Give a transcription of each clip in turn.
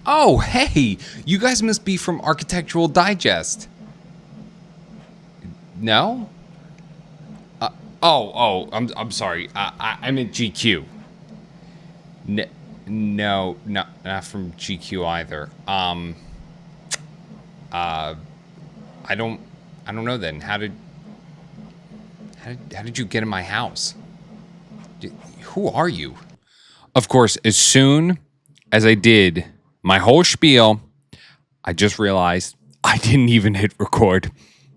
Oh, hey, you guys must be from Architectural Digest. No? Uh, I'm sorry. I'm at GQ. N- no, not from GQ either. I don't, I don't know. Then how did you get in my house? Who are you? Of course, as soon as I did my whole spiel, I just realized I didn't even hit record.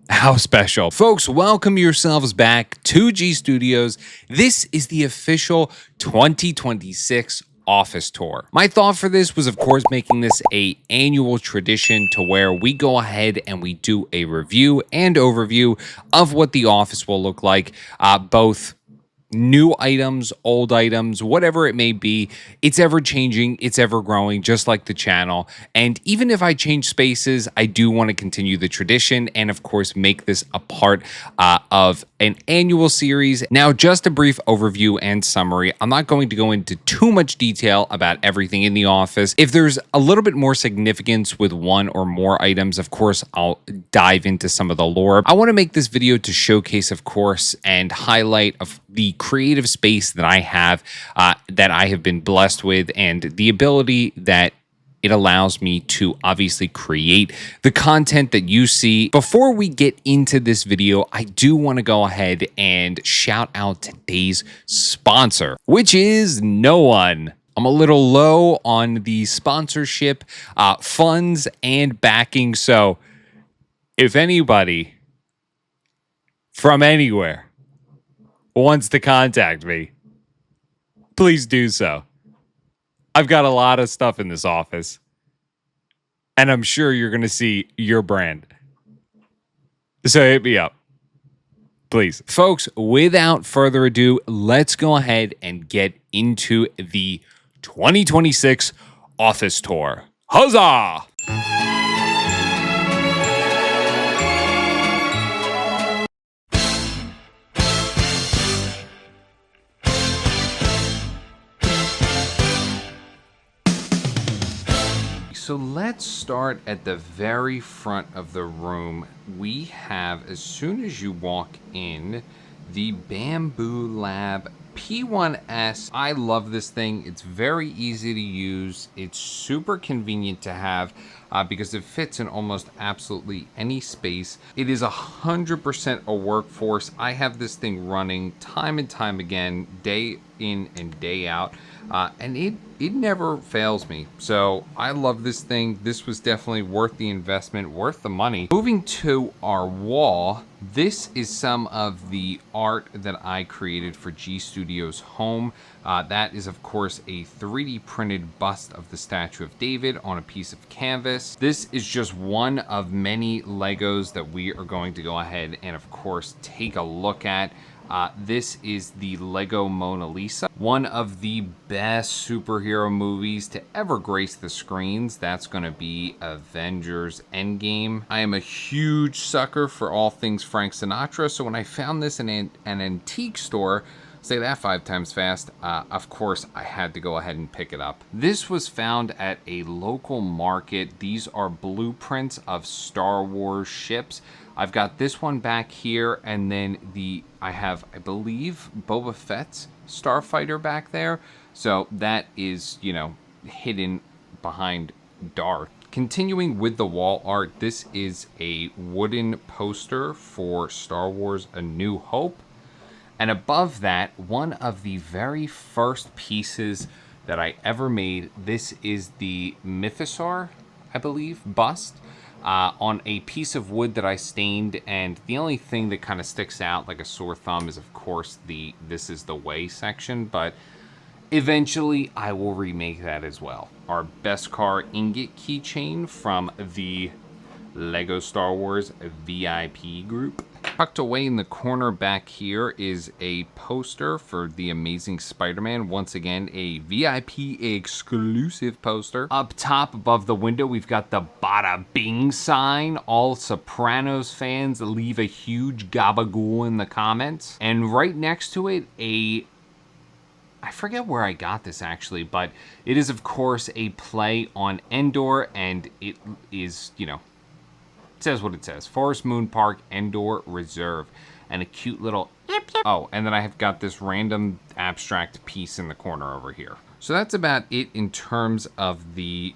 How special. Folks, welcome yourselves back to G Studios. This is the official 2026 office tour. My thought for this was, of course, making this a annual tradition to where we go ahead and we do a review and overview of what the office will look like, both new items, old items, whatever it may be. It's ever changing, it's ever growing, just like the channel. And even if I change spaces, I do want to continue the tradition and, of course, make this a part of an annual series. Now, just a brief overview and summary. I'm not going to go into too much detail about everything in the office. If there's a little bit more significance with one or more items, of course, I'll dive into some of the lore. I want to make this video to showcase, of course, and highlight of the creative space that I have been blessed with, and the ability that it allows me to obviously create the content that you see. Before we get into this video, I do want to go ahead and shout out today's sponsor, which is no one. I'm a little low on the sponsorship funds and backing, so if anybody from anywhere wants to contact me, please do so. I've got a lot of stuff in this office, and I'm sure you're going to see your brand. So hit me up, please. Folks, without further ado, let's go ahead and get into the 2026 office tour. Huzzah! So let's start at the very front of the room. We have, as soon as you walk in, the Bambu Lab P1S. I love this thing. It's very easy to use. It's super convenient to have because it fits in almost absolutely any space. It is 100% a workhorse. I have this thing running time and time again, day in and day out. And it never fails me. So I love this thing. This was definitely worth the investment, worth the money. Moving to our wall, this is some of the art that I created for G Studios Home. That is, of course, a 3D printed bust of the Statue of David on a piece of canvas. This is just one of many Legos that we are going to go ahead and, of course, take a look at. This is the Lego Mona Lisa, one of the best superhero movies to ever grace the screens. That's going to be Avengers Endgame. I am a huge sucker for all things Frank Sinatra, so when I found this in an antique store, say that 5 times fast, of course I had to go ahead and pick it up. This was found at a local market. These are blueprints of Star Wars ships. I've got this one back here, and then I have, I believe, Boba Fett's starfighter back there. So that is, you know, hidden behind Darth. Continuing with the wall art, this is a wooden poster for Star Wars A New Hope. And above that, one of the very first pieces that I ever made, this is the Mythosaur, I believe, bust. On a piece of wood that I stained, and the only thing that kind of sticks out like a sore thumb is, of course, this is the way section, but eventually I will remake that as well. Our Beskar ingot keychain from the Lego Star Wars VIP group. Tucked away in the corner back here is a poster for The Amazing Spider-Man. Once again, a VIP exclusive poster. Up top above the window, we've got the Bada Bing sign. All Sopranos fans, leave a huge gabagool in the comments. And right next to it, I forget where I got this actually, but it is of course a play on Endor, and it is, you know, it says what it says. Forest Moon Park Endor Reserve. And a cute little oh, and then I have got this random abstract piece in the corner over here. So that's about it in terms of the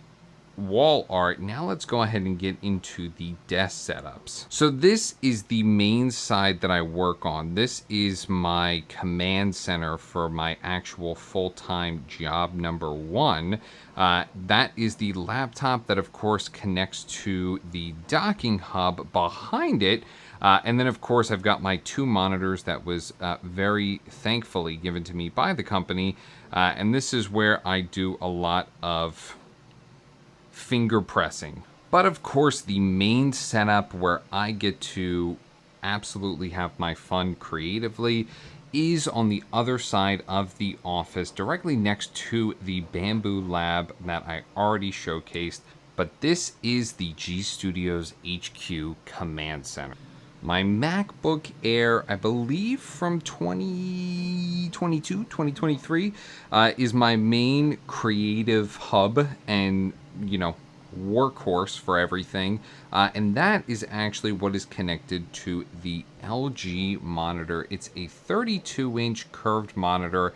wall art. Now let's go ahead and get into the desk setups. So this is the main side that I work on. This is my command center for my actual full-time job number one. That is the laptop that of course connects to the docking hub behind it. And then of course I've got my 2 monitors that was very thankfully given to me by the company. And this is where I do a lot of finger pressing. But of course the main setup where I get to absolutely have my fun creatively is on the other side of the office, directly next to the Bambu Lab that I already showcased. But this is the G Studios HQ Command Center. My MacBook Air, I believe from 2022, 2023, is my main creative hub and, you know, workhorse for everything. And that is actually what is connected to the LG monitor. It's a 32-inch curved monitor.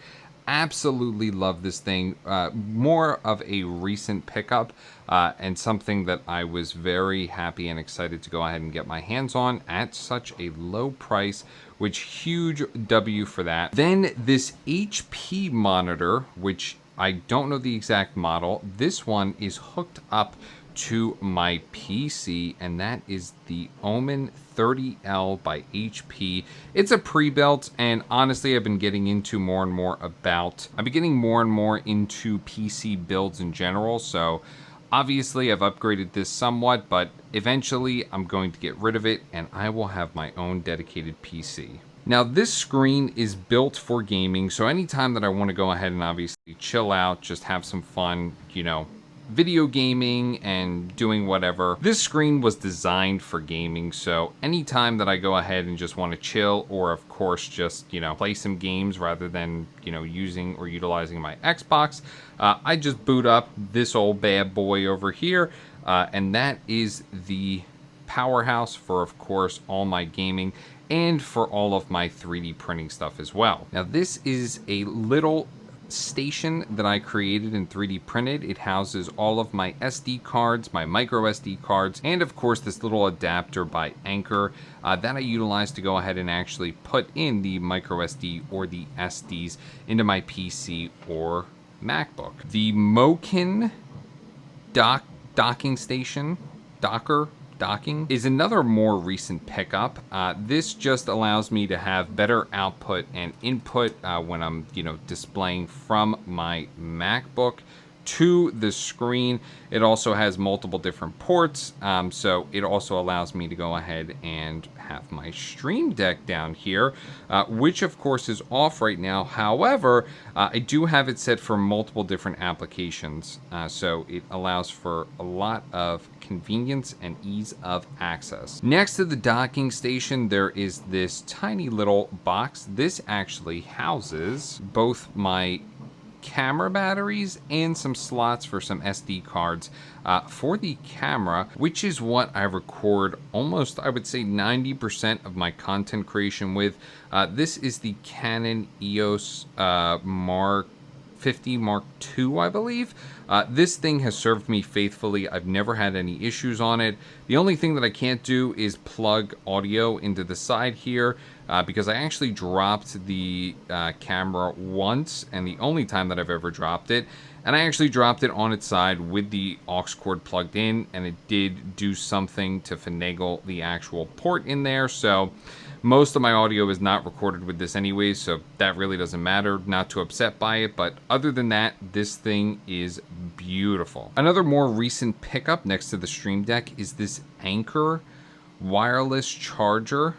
Absolutely love this thing. More of a recent pickup and something that I was very happy and excited to go ahead and get my hands on at such a low price, which huge W for that. Then this HP monitor, which I don't know the exact model. This one is hooked up to my PC, and that is the Omen 30L by HP. It's a pre-built, and honestly, I've been getting into more and more into PC builds in general, so obviously I've upgraded this somewhat, but eventually I'm going to get rid of it, and I will have my own dedicated PC. Now, this screen is built for gaming, so anytime that I want to go ahead and obviously chill out, just have some fun, you know, video gaming and doing whatever. This screen was designed for gaming, so anytime that I go ahead and just want to chill, or of course just, you know, play some games rather than, you know, using or utilizing my Xbox, I just boot up this old bad boy over here, and that is the powerhouse for, of course, all my gaming and for all of my 3D printing stuff as well. Now, this is a little station that I created and 3D printed. It houses all of my SD cards, my micro SD cards, and of course this little adapter by Anker that I utilize to go ahead and actually put in the micro SD or the SDs into my PC or MacBook. The Mokin docking station, docking is another more recent pickup. This just allows me to have better output and input when I'm, you know, displaying from my MacBook to the screen. It also has multiple different ports, so it also allows me to go ahead and have my Stream Deck down here, which of course is off right now. However, I do have it set for multiple different applications, so it allows for a lot of convenience and ease of access. Next to the docking station, there is this tiny little box. This actually houses both my camera batteries and some slots for some SD cards for the camera, which is what I record almost, I would say, 90% of my content creation with. This is the Canon EOS Mark 50 Mark II, I believe. This thing has served me faithfully. I've never had any issues on it. The only thing that I can't do is plug audio into the side here because I actually dropped the camera once, and the only time that I've ever dropped it. And I actually dropped it on its side with the aux cord plugged in, and it did do something to finagle the actual port in there. So most of my audio is not recorded with this anyways, so that really doesn't matter. Not too upset by it, but other than that, this thing is beautiful. Another more recent pickup next to the Stream Deck is this Anker wireless charger.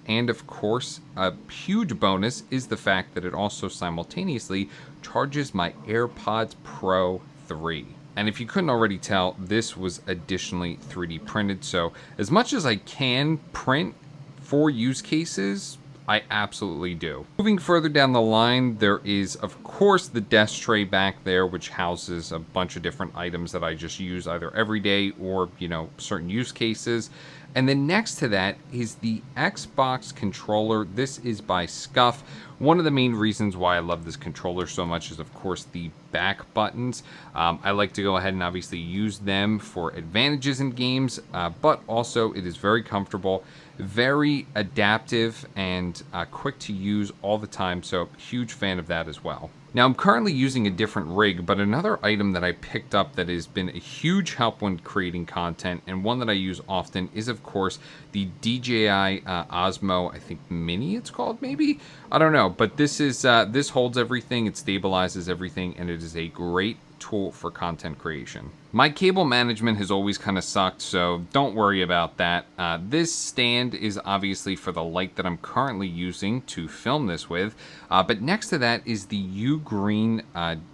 And of course, a huge bonus is the fact that it also simultaneously charges my AirPods Pro 3. And if you couldn't already tell, this was additionally 3D printed. So as much as I can print for use cases, I absolutely do. Moving further down the line, there is, of course, the desk tray back there, which houses a bunch of different items that I just use either every day or, certain use cases. And then next to that is the Xbox controller. This is by Scuf. One of the main reasons why I love this controller so much is, of course, the back buttons. I like to go ahead and obviously use them for advantages in games, but also it is very comfortable, very adaptive, and quick to use all the time, so huge fan of that as well. Now, I'm currently using a different rig, but another item that I picked up that has been a huge help when creating content, and one that I use often, is, of course, the DJI Osmo, I think Mini it's called, maybe? I don't know, but this holds everything, it stabilizes everything, and it is a great tool for content creation. My cable management has always kind of sucked, so don't worry about that. This stand is obviously for the light that I'm currently using to film this with, but next to that is the Ugreen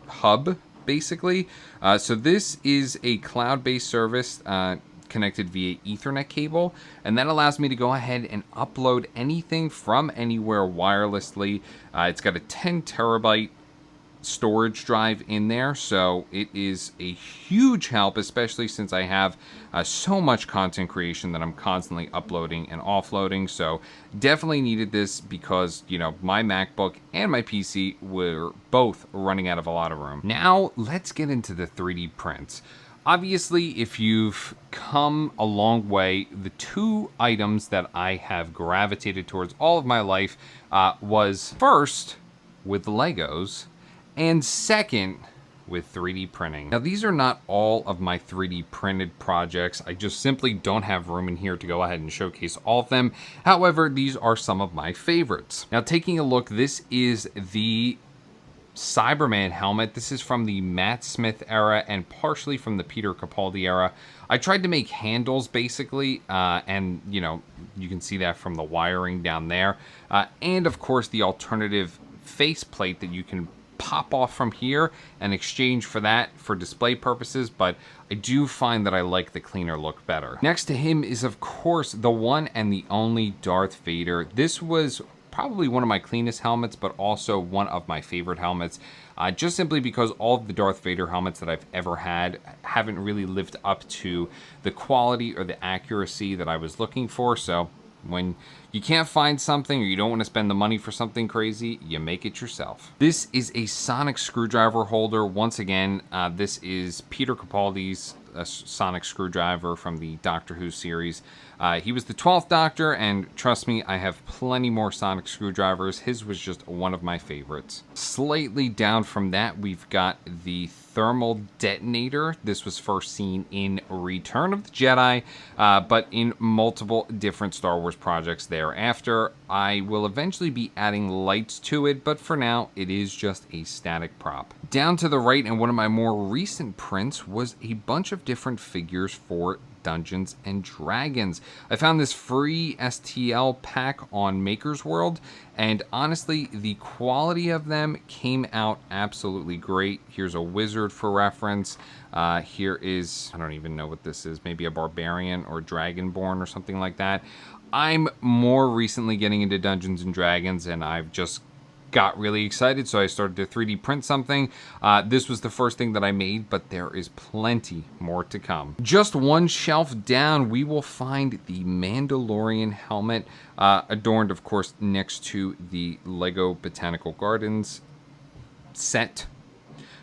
hub, basically. So this is a cloud-based service connected via Ethernet cable, and that allows me to go ahead and upload anything from anywhere wirelessly. It's got a 10 terabyte storage drive in there, so it is a huge help, especially since I have so much content creation that I'm constantly uploading and offloading. So definitely needed this because my MacBook and my PC were both running out of a lot of room. Now let's get into the 3D prints. Obviously, if you've come a long way, the two items that I have gravitated towards all of my life was first with Legos, and second, with 3D printing. Now, these are not all of my 3D printed projects. I just simply don't have room in here to go ahead and showcase all of them. However, these are some of my favorites. Now, taking a look, this is the Cyberman helmet. This is from the Matt Smith era and partially from the Peter Capaldi era. I tried to make handles, basically, and, you can see that from the wiring down there. And, of course, the alternative faceplate that you can pop off from here and exchange for that for display purposes, but I do find that I like the cleaner look better. Next to him is, of course, the one and the only Darth Vader. This was probably one of my cleanest helmets, but also one of my favorite helmets, just simply because all of the Darth Vader helmets that I've ever had haven't really lived up to the quality or the accuracy that I was looking for. So when you can't find something or you don't want to spend the money for something crazy, you make it yourself. This is a sonic screwdriver holder. Once again, this is Peter Capaldi's sonic screwdriver from the Doctor Who series. He was the 12th Doctor, and trust me, I have plenty more sonic screwdrivers. His was just one of my favorites. Slightly down from that, we've got the thermal detonator. This was first seen in Return of the Jedi, but in multiple different Star Wars projects thereafter. I will eventually be adding lights to it, but for now, it is just a static prop. Down to the right, and one of my more recent prints was a bunch of different figures for Dungeons and Dragons. I found this free STL pack on Maker's World, and honestly, the quality of them came out absolutely great. Here's a wizard for reference. Here is, I don't even know what this is, maybe a barbarian or dragonborn or something like that. I'm more recently getting into Dungeons and Dragons, and I've just got really excited, so I started to 3D print something. This was the first thing that I made, but there is plenty more to come. Just one shelf down, we will find the Mandalorian helmet, adorned, of course, next to the Lego Botanical Gardens set.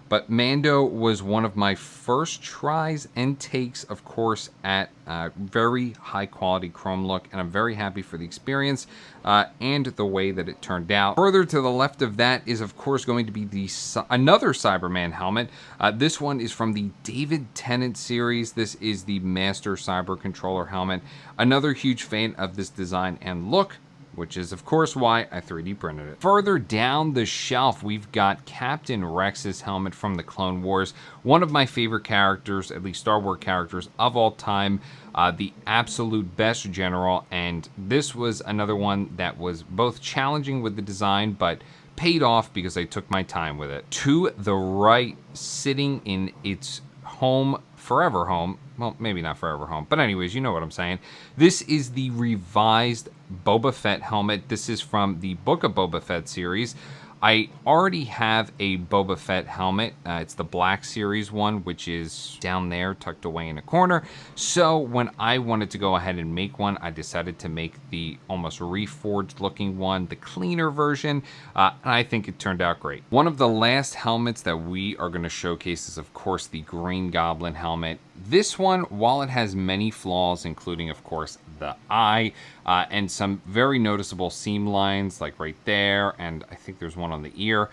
But Mando was one of my first tries and takes, of course, at very high quality chrome look, and I'm very happy for the experience and the way that it turned out. Further to the left of that is, of course, going to be another Cyberman helmet. This one is from the David Tennant series. This is the Master Cyber Controller helmet. Another huge fan of this design and look, which is, of course, why I 3D printed it. Further down the shelf, we've got Captain Rex's helmet from the Clone Wars. One of my favorite characters, at least Star Wars characters of all time, the absolute best general, and this was another one that was both challenging with the design, but paid off because I took my time with it. To the right, sitting in its home, forever home. Well, maybe not forever home, but anyways, you know what I'm saying. This is the revised Boba Fett helmet. This is from the Book of Boba Fett series. I already have a Boba Fett helmet. It's the Black Series one, which is down there, tucked away in a corner. So when I wanted to go ahead and make one, I decided to make the almost reforged looking one, the cleaner version, and I think it turned out great. One of the last helmets that we are going to showcase is, of course, the Green Goblin helmet. This one, while it has many flaws, including, of course, the eye and some very noticeable seam lines, like right there, and I think there's one on the ear.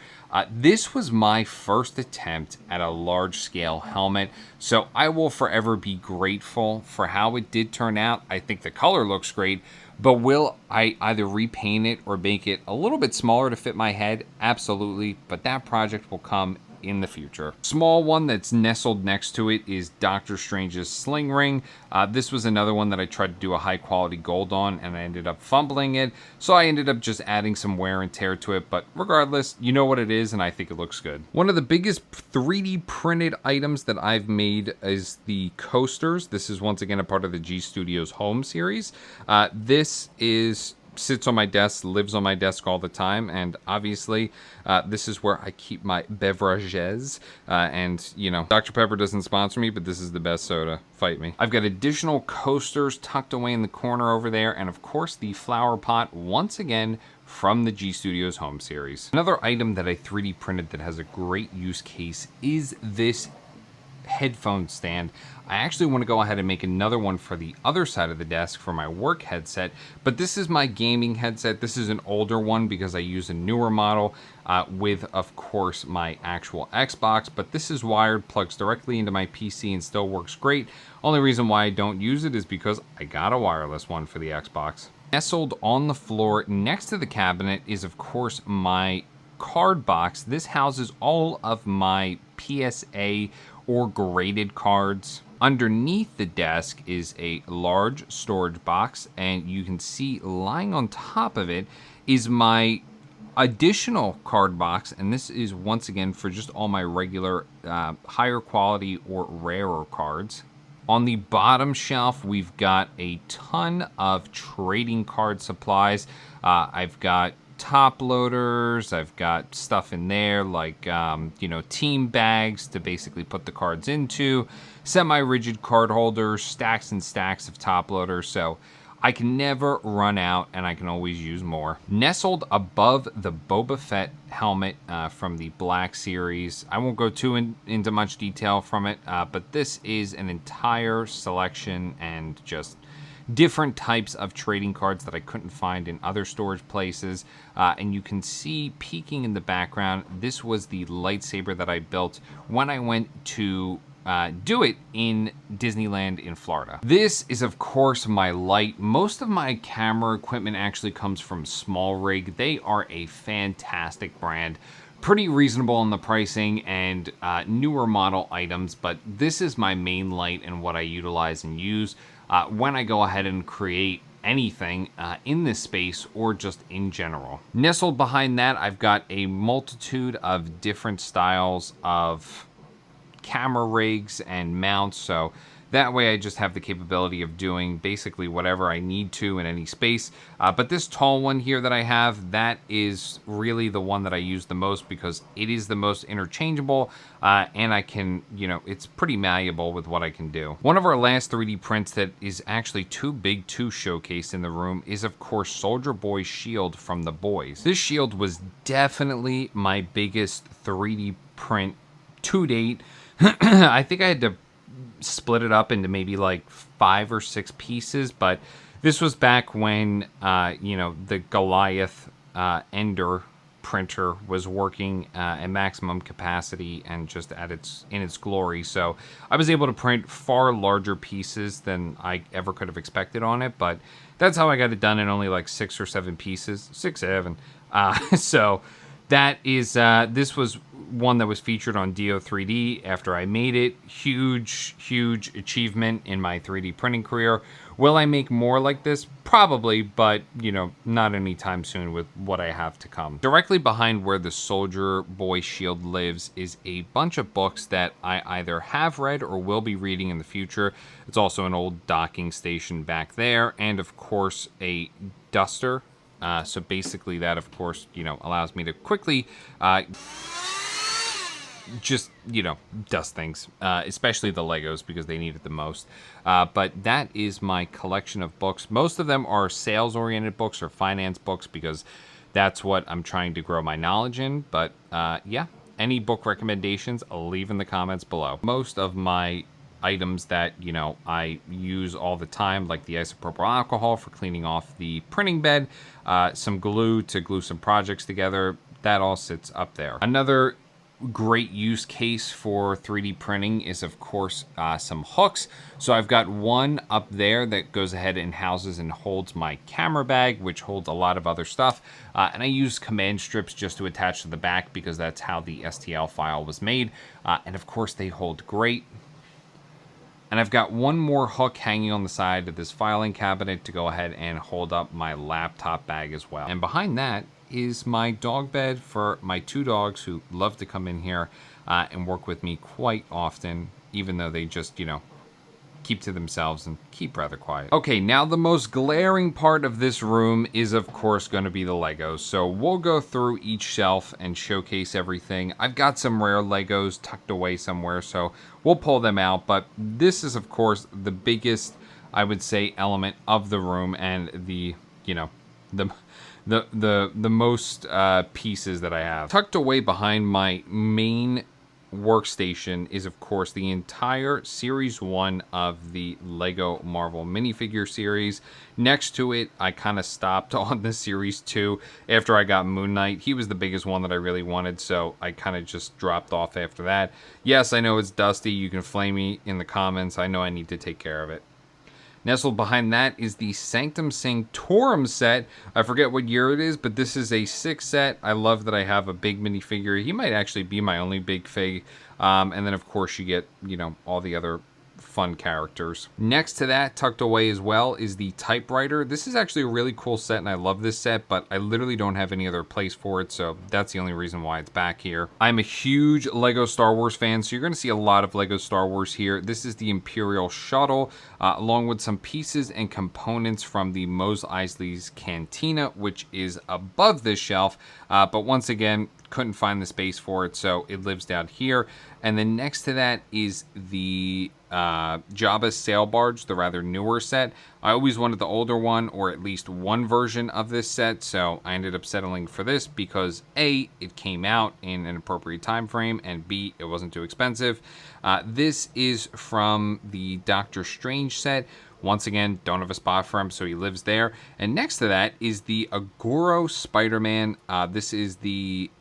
This was my first attempt at a large-scale helmet, so I will forever be grateful for how it did turn out. I think the color looks great, but will I either repaint it or make it a little bit smaller to fit my head? Absolutely, but that project will come in the future. Small one that's nestled next to it is Doctor Strange's sling ring. This was another one that I tried to do a high quality gold on, and I ended up fumbling it, so I ended up just adding some wear and tear to it, but regardless, you know what it is, and I think it looks good. One of the biggest 3D printed items that I've made is the coasters. This is once again a part of the G Studios Home series. This sits on my desk, lives on my desk all the time, and obviously this is where I keep my beverages, and you know, Dr. Pepper doesn't sponsor me, but this is the best soda. Fight me. I've got additional coasters tucked away in the corner over there, and of course the flower pot, once again from the G Studios Home series. Another item that I 3D printed that has a great use case is this headphone stand. I actually want to go ahead and make another one for the other side of the desk for my work headset, but this is my gaming headset. This is an older one because I use a newer model with, of course, my actual Xbox, but this is wired, plugs directly into my PC, and still works great. Only reason why I don't use it is because I got a wireless one for the Xbox. Nestled on the floor next to the cabinet is, of course, my card box. This houses all of my PSA or graded cards. Underneath the desk is a large storage box, and you can see lying on top of it is my additional card box, and this is once again for just all my regular higher quality or rarer cards. On the bottom shelf, we've got a ton of trading card supplies. I've got top loaders, I've got stuff in there like you know, team bags to basically put the cards into, semi-rigid card holders, stacks and stacks of top loaders, so I can never run out and I can always use more. Nestled above the Boba Fett helmet from the Black Series, I won't go into much detail from it, but this is an entire selection and just different types of trading cards that I couldn't find in other storage places, and you can see peeking in the background, this was the lightsaber that I built when I went to do it in Disneyland in Florida. This is, of course, my light. Most of my camera equipment actually comes from SmallRig. They are a fantastic brand. Pretty reasonable on the pricing and newer model items, but this is my main light and what I utilize and use when I go ahead and create anything in this space or just in general. Nestled behind that, I've got a multitude of different styles of camera rigs and mounts, so that way I just have the capability of doing basically whatever I need to in any space. But this tall one here that I have, that is really the one that I use the most because it is the most interchangeable and I can, you know, it's pretty malleable with what I can do. One of our last 3D prints that is actually too big to showcase in the room is, of course, Soldier Boy's shield from The Boys. This shield was definitely my biggest 3D print to date. I think I had to split it up into maybe like 5 or 6 pieces, but this was back when you know, the Goliath Ender printer was working at maximum capacity and just at in its glory, so I was able to print far larger pieces than I ever could have expected on it, but that's how I got it done in only like 6 or 7 pieces. 6, 7. So that is this was one that was featured on Dio3D after I made it. Huge achievement in my 3D printing career. Will I make more like this? Probably, but, you know, not anytime soon with what I have to come. Directly behind where the Soldier Boy shield lives is a bunch of books that I either have read or will be reading in the future. It's also an old docking station back there, and of course a duster. So basically that, of course, you know, allows me to quickly just, you know, dust things, especially the Legos because they need it the most. But that is my collection of books. Most of them are sales-oriented books or finance books because that's what I'm trying to grow my knowledge in. But yeah, any book recommendations, I'll leave in the comments below. Most of my items that, you know, I use all the time, like the isopropyl alcohol for cleaning off the printing bed, some glue to glue some projects together, that all sits up there. Another great use case for 3D printing is, of course, some hooks. So I've got one up there that goes ahead and houses and holds my camera bag, which holds a lot of other stuff. And I use command strips just to attach to the back because that's how the STL file was made. And of course, they hold great. And I've got one more hook hanging on the side of this filing cabinet to go ahead and hold up my laptop bag as well. And behind that is my dog bed for my 2 dogs who love to come in here and work with me quite often, even though they just, you know, keep to themselves and keep rather quiet. Okay, now the most glaring part of this room is, of course, going to be the Legos. So we'll go through each shelf and showcase everything. I've got some rare Legos tucked away somewhere, so we'll pull them out. But this is, of course, the biggest, I would say, element of the room and the, you know, the most pieces that I have. Tucked away behind my main workstation is, of course, the entire Series 1 of the Lego Marvel minifigure series. Next to it, I kind of stopped on the Series 2 after I got Moon Knight. He was the biggest one that I really wanted, so I kind of just dropped off after that. Yes, I know it's dusty. You can flame me in the comments. I know I need to take care of it. Nestled behind that is the Sanctum Sanctorum set. I forget what year it is, but this is a 6 set. I love that I have a big minifigure. He might actually be my only big fig. And then, of course, you get, you know, all the other fun characters. Next to that, tucked away as well, is the typewriter. This is actually a really cool set, and I love this set, but I literally don't have any other place for it, so that's the only reason why it's back here. I'm a huge Lego Star Wars fan, so you're going to see a lot of Lego Star Wars here. This is the Imperial Shuttle, along with some pieces and components from the Mos Eisley's Cantina, which is above this shelf, but once again, couldn't find the space for it, so it lives down here. And then next to that is the Jabba's Sail Barge, the rather newer set. I always wanted the older one, or at least one version of this set, so I ended up settling for this because A, it came out in an appropriate time frame, and B, it wasn't too expensive. This is from the Doctor Strange set. Once again, don't have a spot for him, so he lives there. And next to that is the Aguro Spider-Man. This is the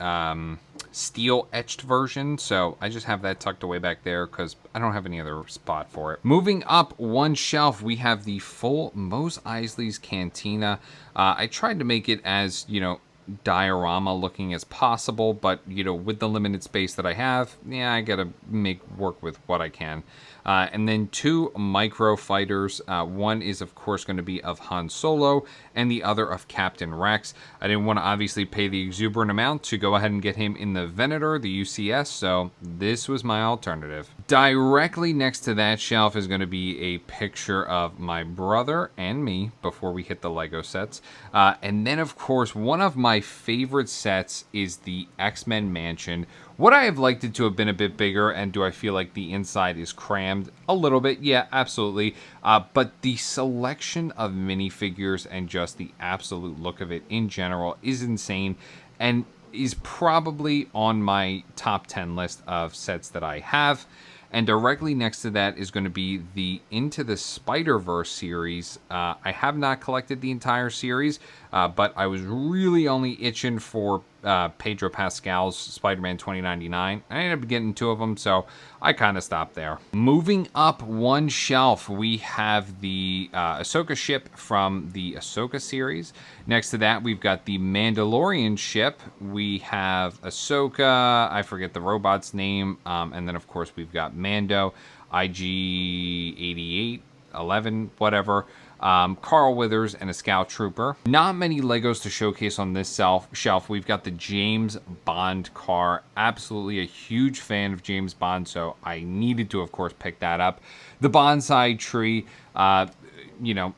steel-etched version, so I just have that tucked away back there because I don't have any other spot for it. Moving up one shelf, we have the full Mos Eisley's Cantina. I tried to make it as, you know, diorama looking as possible, but, you know, with the limited space that I have, yeah, I gotta make work with what I can. And then 2 micro fighters. One is, of course, going to be of Han Solo, and the other of Captain Rex. I didn't want to obviously pay the exuberant amount to go ahead and get him in the Venator, the UCS, so this was my alternative. Directly next to that shelf is going to be a picture of my brother and me before we hit the Lego sets. And then, of course, one of my favorite sets is the X-Men Mansion. Would I have liked it to have been a bit bigger, and do I feel like the inside is crammed? A little bit, yeah, absolutely. But the selection of minifigures and just the absolute look of it in general is insane, and is probably on my top 10 list of sets that I have. And directly next to that is going to be the Into the Spider-Verse series. I have not collected the entire series. but I was really only itching for Pedro Pascal's Spider-Man 2099. I ended up getting 2 of them, so I kind of stopped there. Moving up one shelf, we have the Ahsoka ship from the Ahsoka series. Next to that, we've got the Mandalorian ship. We have Ahsoka, I forget the robot's name, and then of course we've got Mando, IG-88, 11, whatever. Carl Withers, and a Scout Trooper. Not many Legos to showcase on this shelf. We've got the James Bond car. Absolutely a huge fan of James Bond, so I needed to, of course, pick that up. The bonsai tree, you know,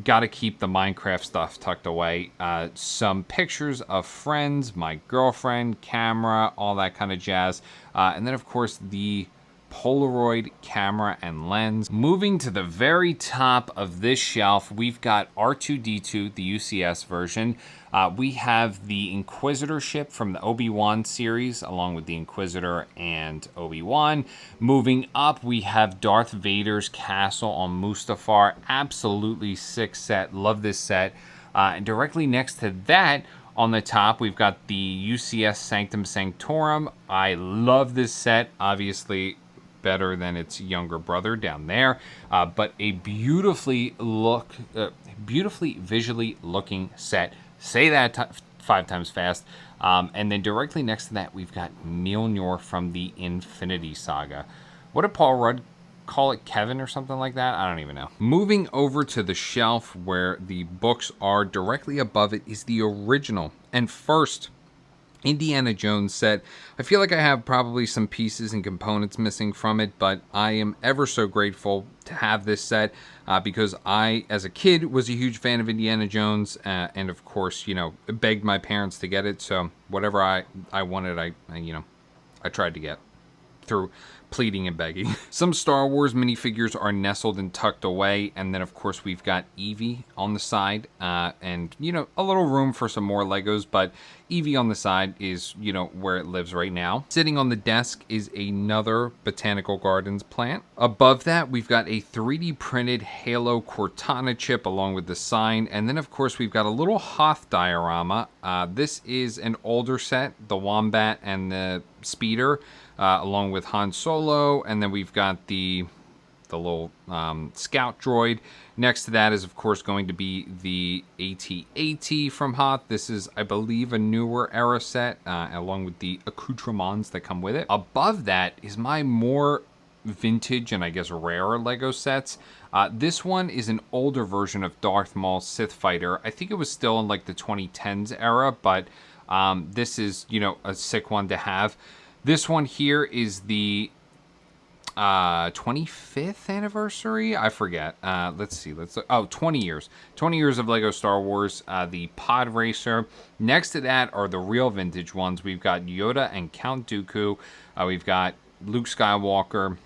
got to keep the Minecraft stuff tucked away. Some pictures of friends, my girlfriend, camera, all that kind of jazz. And then, of course, the Polaroid camera and lens. Moving to the very top of this shelf, we've got R2-D2, the UCS version. We have the Inquisitor ship from the Obi-Wan series, along with the Inquisitor and Obi-Wan. Moving up, we have Darth Vader's castle on Mustafar. Absolutely sick set. Love this set. And directly next to that, on the top, we've got the UCS Sanctum Sanctorum. I love this set. Obviously, better than its younger brother down there, but a beautifully visually looking set. Say that 5 times fast. And then directly next to that, we've got Mjolnir from the Infinity Saga. What did Paul Rudd call it? Kevin or something like that? I don't even know. Moving over to the shelf where the books are, directly above it is the original and first Indiana Jones set. I feel like I have probably some pieces and components missing from it, but I am ever so grateful to have this set because I, as a kid, was a huge fan of Indiana Jones, and of course, you know, begged my parents to get it. So whatever I wanted, I tried to get through pleading and begging. Some Star Wars minifigures are nestled and tucked away, and then of course we've got Evie on the side, and you know, a little room for some more Legos, but Evie on the side is, you know, where it lives right now. Sitting on the desk is another Botanical Gardens plant. Above that, we've got a 3D printed Halo Cortana chip along with the sign, and then of course we've got a little Hoth diorama. This is an older set, the Wombat and the Speeder, along with Han Solo, and then we've got the little scout droid. Next to that is, of course, going to be the AT-AT from Hoth. This is, I believe, a newer era set, along with the accoutrements that come with it. Above that is my more vintage and I guess rarer Lego sets. This one is an older version of Darth Maul's Sith Fighter. I think it was still in like the 2010s era, but this is, you know, a sick one to have. This one here is the 25th anniversary? I forget. Let's see. 20 years. 20 years of Lego Star Wars, the Pod Racer. Next to that are the real vintage ones. We've got Yoda and Count Dooku. We've got Luke Skywalker.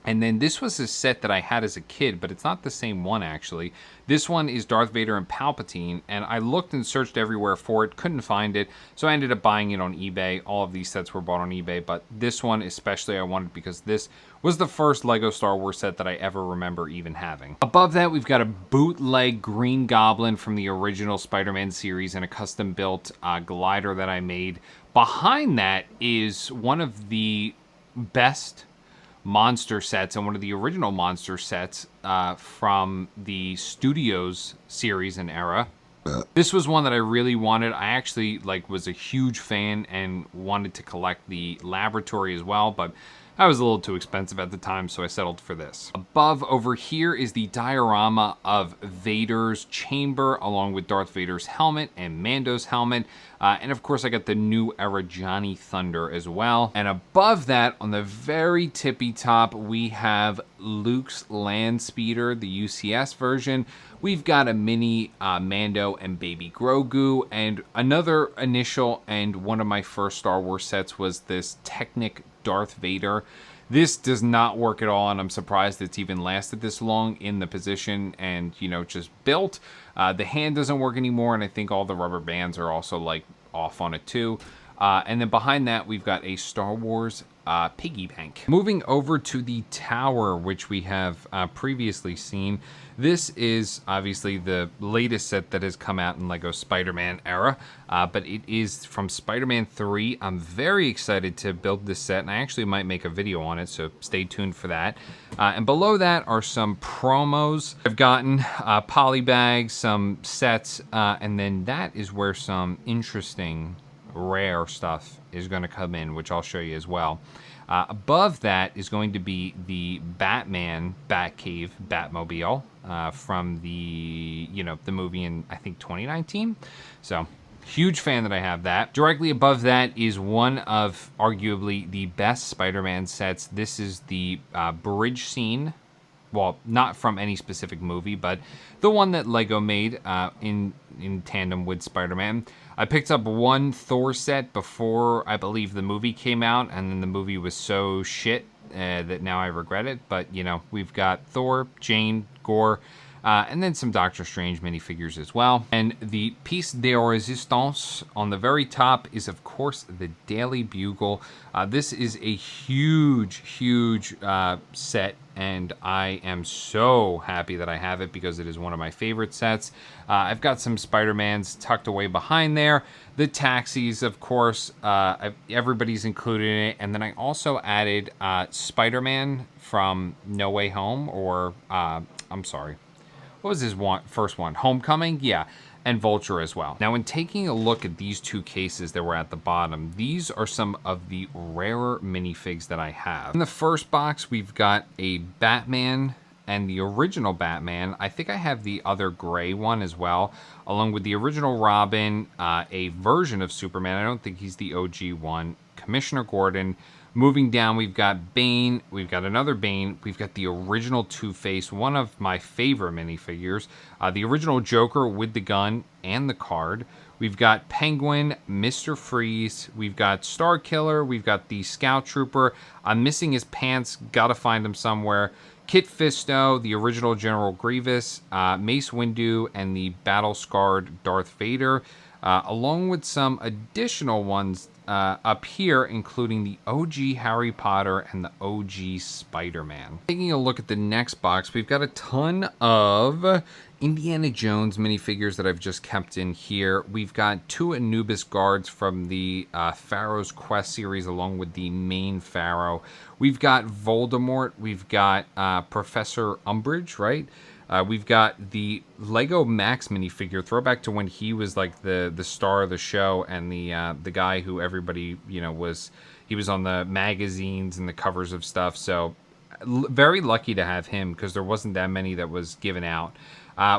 And then this was a set that I had as a kid, but it's not the same one, actually. This one is Darth Vader and Palpatine, and I looked and searched everywhere for it, couldn't find it, so I ended up buying it on eBay. All of these sets were bought on eBay, but this one especially I wanted because this was the first Lego Star Wars set that I ever remember even having. Above that, we've got a bootleg Green Goblin from the original Spider-Man series and a custom-built glider that I made. Behind that is one of the best monster sets and one of the original monster sets from the Studios series and era. This was one that I really wanted. I actually was a huge fan and wanted to collect the laboratory as well, but I was a little too expensive at the time, so I settled for this. Above over here is the diorama of Vader's chamber, along with Darth Vader's helmet and Mando's helmet. And of course, I got the new era Johnny Thunder as well. And above that, on the very tippy top, we have Luke's Land Speeder, the UCS version. We've got a mini Mando and Baby Grogu, and another initial and one of my first Star Wars sets was this Technic Darth Vader. This does not work at all, and I'm surprised it's even lasted this long in the position and, you know, just built. The hand doesn't work anymore, and I think all the rubber bands are also off on it too. And then behind that, we've got a Star Wars piggy bank. Moving over to the tower, which we have previously seen. This is obviously the latest set that has come out in Lego Spider-Man era, but it is from Spider-Man 3. I'm very excited to build this set, and I actually might make a video on it, so stay tuned for that. And below that are some promos I've gotten, polybags, some sets, and then that is where some interesting rare stuff is going to come in, which I'll show you as well. Above that is going to be the Batman Batcave Batmobile from the the movie in, I think, 2019. So huge fan that I have that. Directly above that is one of arguably the best Spider-Man sets. This is the bridge scene. Well, not from any specific movie, but the one that Lego made in tandem with Spider-Man. I picked up one Thor set before, I believe, the movie came out, and then the movie was so shit that now I regret it. But, we've got Thor, Jane, Gore, and then some Doctor Strange minifigures as well. And the piece de resistance on the very top is, of course, the Daily Bugle. This is a huge, huge set, and I am so happy that I have it because it is one of my favorite sets. I've got some Spider-Mans tucked away behind there. The taxis, of course, everybody's included in it. And then I also added Spider-Man from No Way Home, or I'm sorry, what was his first one? Homecoming? Yeah. And Vulture as well. Now, when taking a look at these two cases that were at the bottom, these are some of the rarer minifigs that I have. In the first box, we've got a Batman and the original Batman. I think I have the other gray one as well, along with the original Robin, a version of Superman. I don't think he's the OG one. Commissioner Gordon. Moving down, we've got Bane, we've got another Bane, we've got the original Two-Face, one of my favorite minifigures, the original Joker with the gun and the card. We've got Penguin, Mr. Freeze, we've got Starkiller, we've got the Scout Trooper. I'm missing his pants, gotta find him somewhere. Kit Fisto, the original General Grievous, Mace Windu, and the battle-scarred Darth Vader, along with some additional ones up here, including the OG Harry Potter and the OG Spider-Man. Taking a look at the next box, we've got a ton of Indiana Jones minifigures that I've just kept in here. We've got two Anubis guards from the Pharaoh's Quest series, along with the main Pharaoh. We've got Voldemort. We've got Professor Umbridge, right? We've got the Lego Max minifigure, throwback to when he was like the star of the show and the guy who everybody he was on the magazines and the covers of stuff. So very lucky to have him because there wasn't that many that was given out.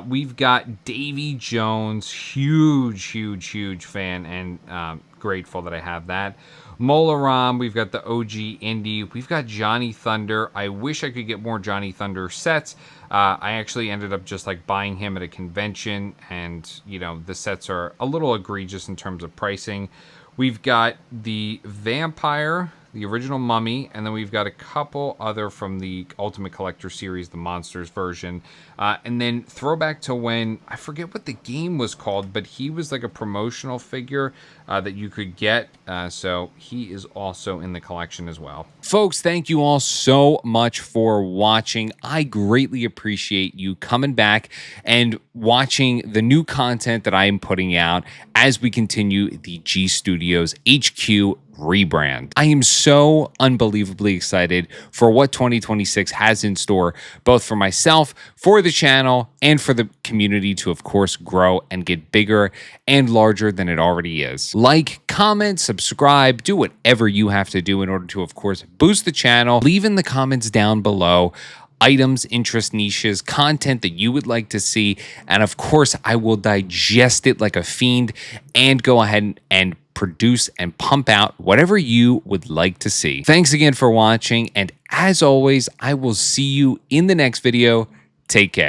We've got Davy Jones, huge fan, and grateful that I have that. Molaram, we've got the OG Indy, we've got Johnny Thunder. I wish I could get more Johnny Thunder sets. I actually ended up just like buying him at a convention, and the sets are a little egregious in terms of pricing. We've got the Vampire, the original Mummy, and then we've got a couple other from the Ultimate Collector series, the Monsters version. And then throwback to when, I forget what the game was called, but he was like a promotional figure that you could get. So he is also in the collection as well. Folks, thank you all so much for watching. I greatly appreciate you coming back and watching the new content that I am putting out as we continue the G Studios HQ rebrand. I am so unbelievably excited for what 2026 has in store, both for myself, for the channel, and for the community to, of course, grow and get bigger and larger than it already is. Like, comment, subscribe, do whatever you have to do in order to, of course, boost the channel. Leave in the comments down below items, interest niches, content that you would like to see, and of course, I will digest it like a fiend and go ahead and produce and pump out whatever you would like to see. Thanks again for watching, and as always, I will see you in the next video. Take care.